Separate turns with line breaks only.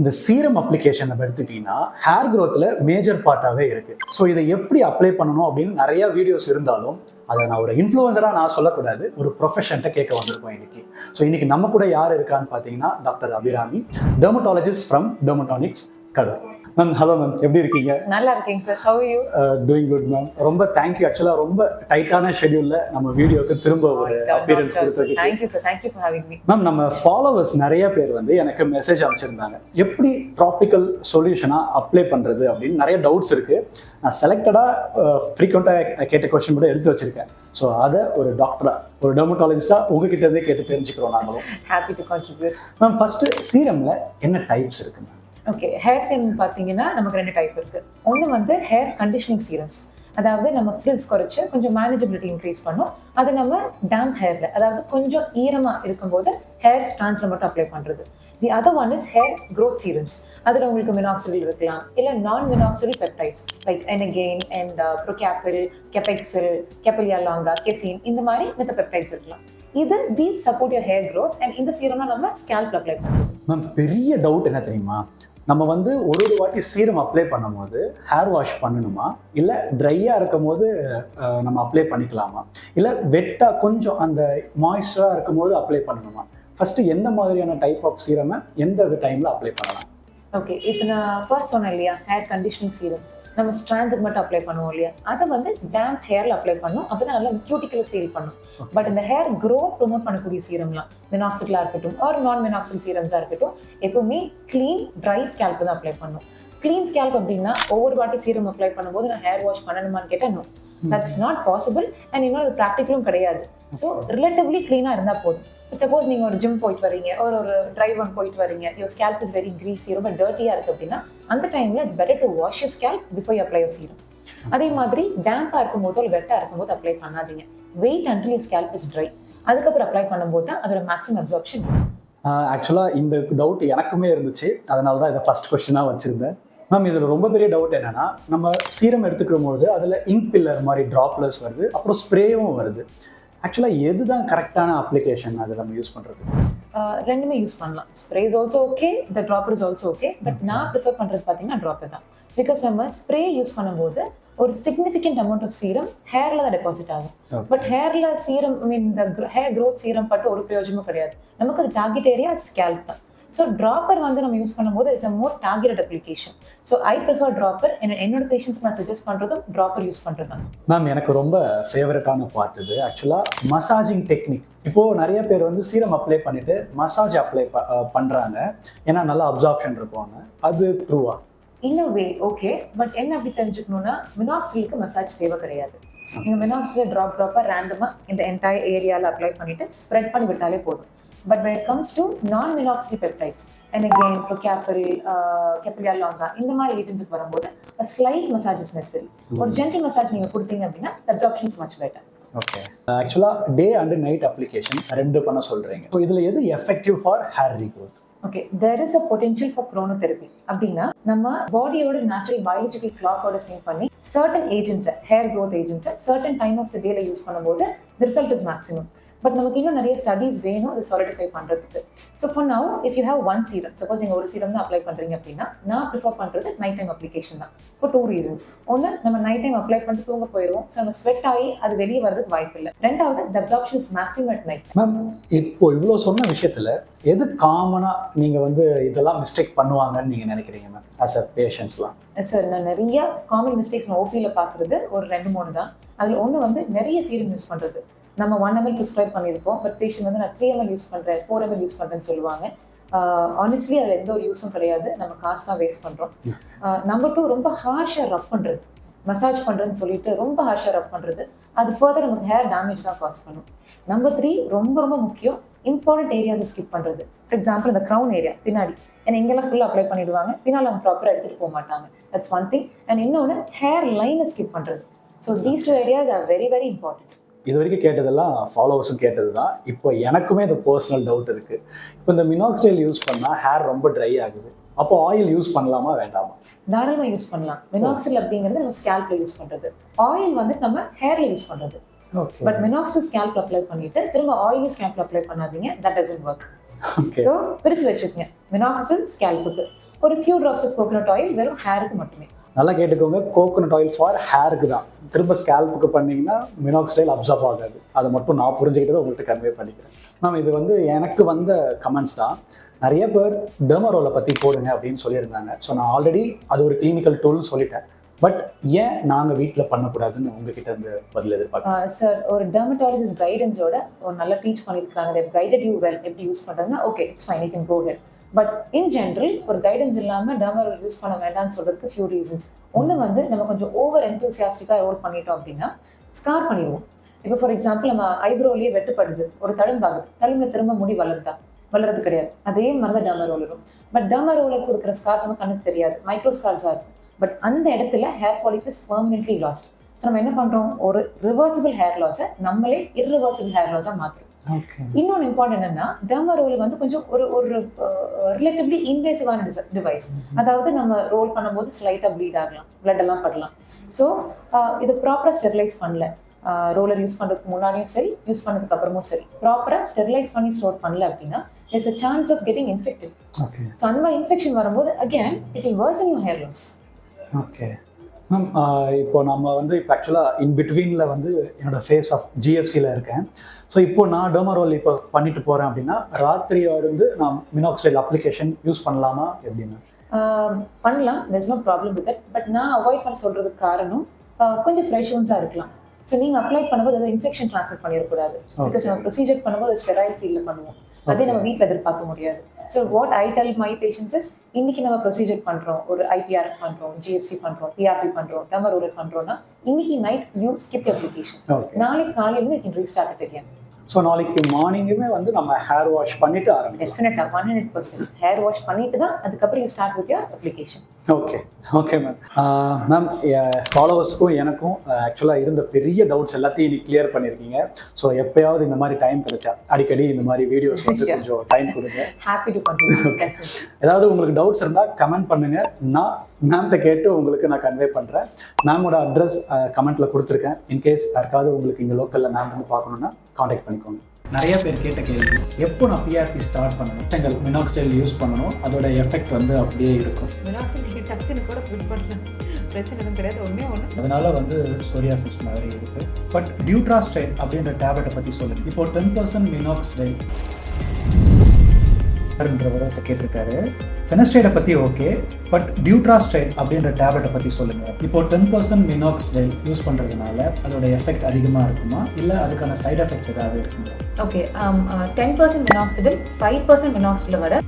இந்த serum application நம்ம எடுத்துக்கிட்டீங்கன்னா ஹேர் க்ரோத்தில் மேஜர் பார்ட்டாகவே இருக்குது. ஸோ இதை எப்படி அப்ளை பண்ணணும் அப்படின்னு நிறைய வீடியோஸ் இருந்தாலும் அதை நான் ஒரு இன்ஃப்ளூயன்சராக நான் சொல்லக்கூடாது, ஒரு ப்ரொஃபஷன்ட்ட கேட்க வந்திருக்கோம் இன்னைக்கு. ஸோ இன்னைக்கு நம்ம கூட யார் இருக்கான்னு பார்த்தீங்கன்னா doctor Abirami, dermatologist from Dermatonics, Karur. Ma'am, hello ma'am, எப்படி இருக்கீங்க?
நல்லா இருக்கேங்க sir. How are you?
Doing good ma'am. ரொம்ப தேங்க்யூ. ஆக்சுவலாக ரொம்ப டைட்டான ஷெட்யூலில் நம்ம வீடியோக்கு திரும்ப ஒரு அப்பியரன்ஸ் கொடுத்துருக்கு.
Thank you sir, thank you for having me.
Ma'am, நம்ம ஃபாலோவர்ஸ் நிறைய பேர் வந்து எனக்கு மெசேஜ் அனுப்பிச்சிருந்தாங்க, எப்படி டாபிக்கல் சொல்யூஷனாக அப்ளை பண்ணுறது அப்படின்னு நிறைய டவுட்ஸ் இருக்குது. நான் செலக்டடாக ஃப்ரீக்வெண்ட்டாக கேட்ட கொஸ்டின் கூட எடுத்து வச்சிருக்கேன். ஸோ அதை ஒரு டாக்டராக, ஒரு டெர்மட்டாலஜிஸ்டாக உங்ககிட்ட இருந்தே கேட்டு தெரிஞ்சுக்கிறோம் நாங்களும்.
Happy to contribute.
Ma'am, first சீரமில் என்ன டைப்ஸ் இருக்குங்க?
ஓகே, ஹேர் சீரம் பார்த்தீங்கன்னா நமக்கு 2 டைப் இருக்குது. ஒன்று வந்து ஹேர் கண்டிஷனிங் சீரம்ஸ், அதாவது நம்ம ஃப்ரிஸ் குறைச்சி கொஞ்சம் மேனேஜபிலிட்டி இன்க்ரீஸ் பண்ணும். அது நம்ம டேம்ப் ஹேரில், அதாவது கொஞ்சம் ஈரமாக இருக்கும்போது ஹேர் ஸ்ட்ராண்ட்ஸில் மட்டும் அப்ளை பண்ணுறது. The other one is hair growth serums. அதில் உங்களுக்கு மினாக்சிடில் இருக்கலாம், இல்லை non-medicated peptides லைக் எனகெயின் அண்ட் ப்ரோகேப்பில், கெபெக்சில், கெப்பலியா லாங்கா, கெஃபீன், இந்த மாதிரி மித்த பெப்டைட்ஸ் இருக்கலாம். இது these support your hair growth and இந்த சீரம்னா நம்ம ஸ்கேல்ப்ல அப்ளை பண்ணுறோம்.
மேம், பெரிய டவுட் என்ன தெரியுமா? நம்ம வந்து ஒரு வாட்டி சீரம் அப்ளை பண்ணும்போது ஹேர் வாஷ் பண்ணணுமா, இல்லை ட்ரையாக இருக்கும் போது நம்ம அப்ளை பண்ணிக்கலாமா, இல்லை வெட்டாக கொஞ்சம் அந்த மாய்ஸ்சராக இருக்கும் போது அப்ளை பண்ணணுமா? ஃபஸ்ட்டு எந்த மாதிரியான டைப் ஆஃப் சீரமை எந்த டைமில் அப்ளை பண்ணலாம்?
ஓகே, இப்போ நான் ஃபர்ஸ்ட் சொன்னேன் இல்லையா, ஹேர் கண்டிஷனிங் சீரம் நம்ம ஸ்ட்ராண்ட்ஸுக்கு மட்டும் அப்ளை பண்ணுவோம் இல்லையா, அதை வந்து டேம்ப் ஹேரில் அப்ளை பண்ணும். அப்போ தான் நல்லா கியூட்டிக்கலை சீல் பண்ணும். பட் இந்த ஹேர் க்ரோத் ப்ரொமோட் பண்ணக்கூடிய சீரம்லாம் மினாக்சிடலாக இருக்கட்டும் ஆர் நான்-மினாக்சில் சீரம்ஸாக இருக்கட்டும், எப்பவுமே க்ளீன் ட்ரை ஸ்கேல்ப் தான் அப்ளை பண்ணும். க்ளீன் ஸ்கேல்ப் அப்படின்னா ஒவ்வொரு வாட்டி சீரம் அப்ளை பண்ணும்போது நான் ஹேர் வாஷ் பண்ணணுமான்னு கேட்டால் no, that's not possible. And இன்னொரு அது ப்ராக்டிக்கலும் கிடையாது. ஸோ ரிலேட்டிவ்லி க்ளீனாக இருந்தால் போதும். சப்போஸ் நீங்கள் ஒரு ஜிம் போயிட்டு வரீங்க, ஒரு ட்ரைவ் ஒன் போயிட்டு வரீங்க, your scalp is very greasy, ரொம்ப டர்ட்டியாக இருக்குது அப்படின்னா அந்த டைமில் it's better to wash your scalp before you apply your serum. அதே மாதிரி டேம்பாக இருக்கும்போதோ இல்லை வெட்டாக இருக்கும்போது அப்ளை பண்ணாதீங்க. Wait until your scalp is dry, அதுக்கப்புறம் அப்ளை பண்ணும்போது தான் அதோட மேக்ஸிமம் அப்சார்ப்ஷன்.
ஆக்சுவலாக இந்த டவுட் எனக்குமே இருந்துச்சு, அதனால தான் இதை ஃபர்ஸ்ட் கொஸ்டினாக வச்சுருந்தேன். மேம், இதில் ரொம்ப பெரிய டவுட் என்னென்னா, நம்ம சீரம் எடுத்துக்கும் போது அதில் இங்க் பில்லர் மாதிரி ட்ராப்லெட்ஸ் வருது, அப்புறம் ஸ்ப்ரேவும் வருது. ஆக்சுவலாக எது தான் கரெக்டான அப்ளிகேஷன் அதை நம்ம யூஸ் பண்ணுறது?
ரெண்டுமே யூஸ் பண்ணலாம். Spray is also okay, the dropper is also okay. But நான் ப்ரிஃபர் பண்ணுறது பார்த்தீங்கன்னா ட்ராப்பர் தான். பிகாஸ் நம்ம ஸ்ப்ரே யூஸ் பண்ணும்போது ஒரு சிக்னிஃபிகண்ட் அமௌண்ட் ஆஃப் சீரம் ஹேரில் தான் டெபாசிட் ஆகும். பட் ஹேரில் சீரம், ஐ மீன் இந்த ஹேர் க்ரோத் சீரம் பட்டு ஒரு பிரயோஜனமும் கிடையாது. நமக்கு அது டார்கெட் ஏரியா ஸ்கேல்ப் தான். ஸோ ட்ராப்பர் வந்து நம்ம யூஸ் பண்ணும்போது it's a more targeted application. So I prefer dropper. என்னோட பேஷண்ட்ஸ்க்கு நான் சஜஸ்ட் பண்ணுறதும் ட்ராப்பர் யூஸ் பண்ணுறது தான்.
மேம், எனக்கு ரொம்ப ஃபேவரட்டான பார்ட் இது ஆக்சுவலாக மசாஜிங் டெக்னிக். இப்போது நிறைய பேர் வந்து சீரம் அப்ளை பண்ணிவிட்டு மசாஜ் அப்ளை பண்ணுறாங்க, ஏன்னா நல்லா அப்சார்ப்ஷன் இருக்கும்னு. அது ட்ரூவா?
இன் அ வே ஓகே, பட் என்ன அப்படி தெரிஞ்சுக்கணும்னா மினாக்சிலுக்கு மசாஜ் தேவை கிடையாது. நீங்கள் மினாக்சில் ட்ராப்பாக ரேண்டமாக இந்த என்டையர் ஏரியாவில் அப்ளை பண்ணிவிட்டு ஸ்ப்ரெட் பண்ணி விட்டாலே போதும். But when it comes to non-medicated peptides, and again, Procapil, Capilia longa, இந்த மாதிரி ஏஜென்ட்ஸ்க்கு வரும்போது a slight massage is necessary. ஒரு gentle massage நீங்கள் கொடுத்தீங்க அப்படின்னா absorption is much better.
Okay, ஆக்சுவலாக டே அண்ட் நைட் அப்ளிகேஷன் 2 பண்ண சொல்கிறீங்க. ஸோ இதில் எது effective for hair regrowth?
Okay, there is a potential for chronotherapy. அப்படின்னா நம்ம பாடியோட நேச்சுரல் பயாலஜிக்கல் கிளாக்கோட சிங்க் பண்ணி certain agents, ஹேர் க்ரோத் ஏஜென்ட்ஸை certain டைம் ஆஃப் த டேல யூஸ் பண்ணும்போது the result is maximum. But நமக்கு இன்னும் நிறைய ஸ்டடீஸ் வேணும் அதை சாலிடிஃபை பண்ணுறதுக்கு. So for now if you have one serum, suppose நீங்கள் ஒரு சீரம் தான் அப்ளை பண்ணுறீங்க அப்படின்னா நான் ப்ரிஃபர் பண்ணுறது நைட் டைம் அப்ளிகேஷன் தான். For 2 reasons. ஒன்று, நம்ம நைட் டைம் அப்ளை பண்ணிட்டு தூங்க போயிடுவோம். ஸோ நம்ம ஸ்வெட் ஆகி அது வெளியே வரதுக்கு வாய்ப்பு இல்லை. ரெண்டாவது, the absorption is maximum at night.
Ma'am, இப்போ இவ்வளோ சொன்ன விஷயத்தில் எது காமனாக நீங்கள் வந்து இதெல்லாம் மிஸ்டேக் பண்ணுவாங்கன்னு நீங்கள் நினைக்கிறீங்க மேம் ஆஸ் அ பேஷண்ட்ஸ்லாம்?
சார், நான் நிறைய காமன் மிஸ்டேக்ஸ் நான் ஓபியில் பார்க்குறது ஒரு 2-3 தான். அதில் ஒன்று வந்து நிறைய சீரம் யூஸ் பண்ணுறது. நம்ம 1 ml ப்ரிஸ்கிரைப் பண்ணியிருப்போம், பட் பேஷண்ட் வந்து நான் 3 ml யூஸ் பண்ணுறேன், 4 ml யூஸ் பண்ணுறேன்னு சொல்லுவாங்க. ஆனஸ்ட்லி அதில் எந்த ஒரு யூஸும் கிடையாது, நம்ம காசு தான் வேஸ்ட் பண்ணுறோம். நம்பர் 2, ரொம்ப ஹார்ஷாக ரப் பண்ணுறது, மசாஜ் பண்ணுறதுன்னு சொல்லிட்டு ரொம்ப ஹார்ஷாக ரப் பண்ணுறது, அது ஃபர்தர் நமக்கு ஹேர் டேமேஜ் தான் காஸ் பண்ணும். நம்பர் 3, ரொம்ப ரொம்ப முக்கியம், இம்பார்ட்டன்ட் ஏரியாஸை ஸ்கிப் பண்ணுறது. ஃபார் எக்ஸாம்பிள் இந்த க்ரௌன் ஏரியா பின்னாடி, ஏன்னா இங்கெல்லாம் ஃபுல்லாக அப்ளை பண்ணிவிடுவாங்க, பின்னால் அவங்க ப்ராப்பராக எடுத்துகிட்டு போக மாட்டாங்க. That's one thing. அண்ட் இன்னொன்று, ஹேர் லைனை ஸ்கிப் பண்ணுறது. So these 2 areas are very very important.
இது வரைக்கும் கேட்டதெல்லாம் ஃபாலோவர்ஸும் கேட்டது தான். இப்போ எனக்குமே இது பர்சனல் டவுட் இருக்குது. இப்போ இந்த மினாக்சிடில் யூஸ் பண்ணால் ஹேர் ரொம்ப ட்ரை ஆகுது, அப்போ ஆயில் யூஸ் பண்ணலாமா வேண்டாமா?
தாராளமாக யூஸ் பண்ணலாம். மினாக்சிடில் அப்படிங்கிறது நம்ம ஸ்கேல்ப்ல யூஸ் பண்ணுறது, ஆயில் வந்து நம்ம ஹேரில் யூஸ் பண்ணுறது. பட் மினாக்சிடில் ஸ்கேல்ப்ல அப்ளை பண்ணிட்டு திரும்ப ஆயில் ஸ்கேல்ப்ல அப்ளை பண்ணாதீங்க, தட் டசன்ட் ஒர்க். ஸோ பிரித்து வச்சுக்கோங்க, மினாக்சிடில் ஸ்கேல்ப்புக்கு, ஒரு few drops of coconut oil வெறும் ஹேருக்கு மட்டுமே.
நல்லா கேட்டுக்கோங்க, கோகனட் ஆயில் ஃபார் ஹேருக்கு தான். திரும்ப ஸ்கேல்ப்புக்கு பண்ணிங்கன்னா மினாக்சிடைல் அப்சார்ப் ஆகாது. அதை மட்டும் நான் புரிஞ்சுக்கிட்டதை உங்கள்கிட்ட கன்வே பண்ணிக்கிறேன். மேம் இது வந்து எனக்கு வந்த கமெண்ட்ஸ் தான். நிறைய பேர் டெர்மரோலை பற்றி போடுங்க அப்படின்னு சொல்லியிருந்தாங்க. ஸோ நான் ஆல்ரெடி அது ஒரு கிளினிக்கல் டூல்னு சொல்லிட்டேன். பட் ஏன் நாங்கள் வீட்டில் பண்ணக்கூடாதுன்னு உங்ககிட்ட இந்த பதில் எதிர்பார்க்குறேன்.
சார் ஒரு டெர்மட்டாலஜிஸ்ட் கைடன்ஸோட ஒரு நல்லா டீச் பண்ணியிருக்காங்க, they have guided you well எப்படி யூஸ் பண்ணுறதுன்னா okay it's fine, you can go head. But in general ஒரு கைடன்ஸ் இல்லாமல் டெர்மரோல் யூஸ் பண்ண வேண்டாம்னு சொல்கிறதுக்கு ஃபியூ ரீசன்ஸ். ஒன்று வந்து நம்ம கொஞ்சம் ஓவர் எந்தூசியாஸ்டிக்காக ரோல் பண்ணிட்டோம் அப்படின்னா ஸ்கார் பண்ணிடுவோம். இப்போ ஃபார் எக்ஸாம்பிள் நம்ம ஐப்ரோலேயே வெட்டுப்படுது, ஒரு தழும்பாகுது, தழும்புல திரும்ப முடி வளருது கிடையாது. அதே மாதிரி தான் டெர்மரோலரும். பட் டெர்மரோலர் கொடுக்குற ஸ்கார்ஸ் நம்ம கண்ணுக்கு தெரியாது, மைக்ரோ ஸ்கார்ஸாக இருக்கும். பட் அந்த இடத்துல hair follicle is permanently last. So நம்ம என்ன பண்ணுறோம், ஒரு ரிவர்சிபிள் ஹேர் லாஸை நம்மளே இர்ரிவர்சிபிள் ஹேர் லாஸாக மாற்றுறோம். இன்னொன்று இம்பார்ட்டன்ட் என்னன்னா டெர்மரோல் வந்து கொஞ்சம் ஒரு ரிலேட்டிவ்லி இன்வேசிவான டிவைஸ். அதாவது நம்ம ரோல் பண்ணும்போது ஸ்லைட்டாக ப்ளீட் ஆகலாம், பிளட் எல்லாம் படலாம். ஸோ இதை ப்ராப்பராக ஸ்டெரிலைஸ் பண்ணல, ரோலர் யூஸ் பண்ணுறதுக்கு முன்னாடியும் சரி யூஸ் பண்ணதுக்கு அப்புறமும் சரி ப்ராப்பராக ஸ்டெரிலைஸ் பண்ணி ஸ்டோர் பண்ணல அப்படின்னா there's a chance of getting infected. So அந்த மாதிரி இன்ஃபெக்ஷன் வரும்போது again it will worsen your hair loss.
Okay ma'am, இப்போ நம்ம வந்து இப்போ ஆக்சுவலாக இன் பிட்வீனில் வந்து என்னோடய ஃபேஸ் ஆஃப் ஜிஎஃப்சியில் இருக்கேன். ஸோ இப்போ நான் டெர்மரோல் இப்போ பண்ணிட்டு போகிறேன் அப்படின்னா ராத்திரியோடு நான் மினாக்சிடைல் அப்ளிகேஷன் யூஸ் பண்ணலாமா எப்படின்னா?
பண்ணலாம், there's no problem with it. But நான் அவாய்ட் பண்ண சொல்கிறதுக்கு காரணம் கொஞ்சம் ஃப்ரெஷ்ஷாக இருக்கலாம். ஸோ நீங்கள் அப்ளை பண்ணும்போது அதை இன்ஃபெக்ஷன் ட்ரான்ஸ்ஃபர் பண்ணிடக்கூடாது. பிகாஸ் நம்ம ப்ரொசீஜர் பண்ணும்போது ஸ்டெரைல் ஃபீல்டில் பண்ணுவோம், அதே நம்ம வீட்டில் எதிர்பார்க்க முடியாது. So what I tell my patients is, இன்னைக்கு நம்ம ப்ரொசீஜர் பண்ணுறோம், ஒரு ஐபிஆர்எஃப் பண்ணுறோம், ஜிஎஃப்சி பண்ணுறோம், பிஆர்பி பண்ணுறோம், டெர்மரோலர் பண்ணுறோம்னா இன்னைக்கு நைட் யூ ஸ்கிப் அப்ளிகேஷன், நாளைக்கு காலையிலேருந்து you can restart it again.
So நாளைக்கு மார்னிங்குமே வந்து நம்ம ஹேர் வாஷ் பண்ணிட்டு ஆரம்பிக்கலாம்.
டெஃபினட்டாக 100% ஹேர் வாஷ் பண்ணிட்டு தான் அதுக்கப்புறம் you start with your application.
Okay ma'am. Ma'am ஃபாலோவர்ஸ்க்கும் எனக்கும் ஆக்சுவலாக இருந்த பெரிய டவுட்ஸ் எல்லாத்தையும் இன்னைக்கு கிளியர் பண்ணியிருக்கீங்க. ஸோ எப்பயாவது இந்த மாதிரி டைம் கிடைச்சா அடிக்கடி இந்த மாதிரி வீடியோஸ் வந்து கொஞ்சம் டைம் கொடுங்க.
Happy to continue.
ஏதாவது உங்களுக்கு டவுட்ஸ் இருந்தால் கமெண்ட் பண்ணுங்கள், நான் மேம்கிட்ட கேட்டு உங்களுக்கு நான் கன்வே பண்ணுறேன். மேமோட அட்ரஸ் கமெண்ட்டில் கொடுத்துருக்கேன். இன்கேஸ் யாருக்காவது உங்களுக்கு இங்கே லோக்கலில் மேம் வந்து பார்க்கணுன்னா காண்டாக்ட் பண்ணிக்கோங்க. நிறைய பேர் கேட்ட கேள்வி, எப்போ நான் பிஆர்பி ஸ்டார்ட் பண்ணணும், எங்கள் மினாக்சிடைல் யூஸ் பண்ணணும், அதோட எஃபெக்ட் வந்து அப்படியே இருக்கும்.
மினாக்சிடைல் டக்குன்னு கூட குட் பண்ணலாம், பிரச்சனை எதுவும் கிடையாது, ஒன்றே
அதனால வந்து சோரியாசிஸ் மாதிரி இருக்கு. பட் டியூட்ராஸ்டைல் அப்படின்ற டேப்லெட்டை பற்றி சொல்லுங்கள். இப்போ 10% மினாக்சிடைல் வரத்தை கேட்டிருக்காரு. ஃபெனஸ்டைடை பற்றி ஓகே, பட் டியூட்ராஸ்டைல் அப்படின்ற டேப்லெட்டை பற்றி சொல்லுங்கள். இப்போ 10% மினாக்சிடைல் யூஸ் பண்ணுறதுனால அதோட எஃபெக்ட் அதிகமாக இருக்குமா, இல்லை அதுக்கான சைட் எஃபெக்ட்ஸ் ஏதாவது இருக்குங்களா?
ஓகே, 10% மினாக்சிடில் 5% மினாக்சிடில் வர